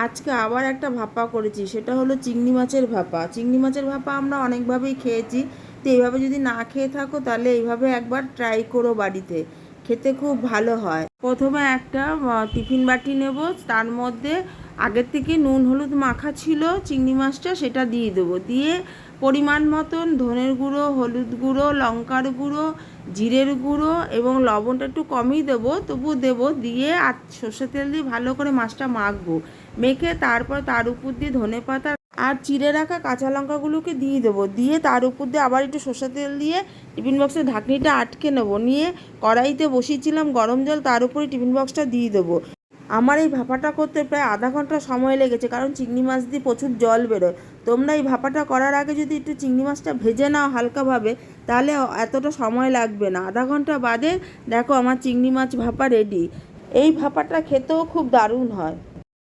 আজকে আবার একটা ভাপা করেছি, সেটা হলো চিংড়ি মাছের ভাপা। চিংড়ি মাছের ভাপা আমরা অনেকভাবেই খেয়েছি, তো এইভাবে যদি না খেয়ে থাকো তাহলে এইভাবে একবার ট্রাই করো বাড়িতে, খেতে খুব ভালো হয়। প্রথমে একটা টিফিন বাটি নেব, তার মধ্যে আগের থেকে নুন হলুদ মাখা ছিল চিংড়ি মাছটা, সেটা দিয়ে দেবো। দিয়ে পরিমাণ মতন ধনের গুঁড়ো, হলুদ গুঁড়ো, লঙ্কার গুঁড়ো, জিরের গুঁড়ো এবং লবণটা একটু কমই দেবো, তবু দেবো। দিয়ে আর সর্ষের তেল দিয়ে ভালো করে মাছটা মাখবো। মেখে তারপর তার উপর দিয়ে ধনেপাতা আর চিড়ে রাখা কাঁচা লঙ্কাগুলোকে দিয়ে দেবো। দিয়ে তার উপর দিয়ে আবার একটু সর্ষের তেল দিয়ে টিফিন বক্সের ঢাকনিটা আটকে নেবো। নিয়ে কড়াইতে বসিয়েছিলাম গরম জল, তার উপরে টিফিন বক্সটা দিয়ে দেবো। আমার এই ভাপাটা করতে প্রায় আধা ঘন্টা সময় লেগেছে, কারণ চিংড়ি মাছ দিয়ে প্রচুর জল বেরোয়। তোমরা এই ভাপাটা করার আগে যদি একটু চিংড়ি মাছটা ভেজে নাও হালকাভাবে, তাহলে এতটা সময় লাগবে না। আধা ঘন্টা বাদে দেখো আমার চিংড়ি মাছ ভাপা রেডি। এই ভাপাটা খেতেও খুব দারুণ হয়।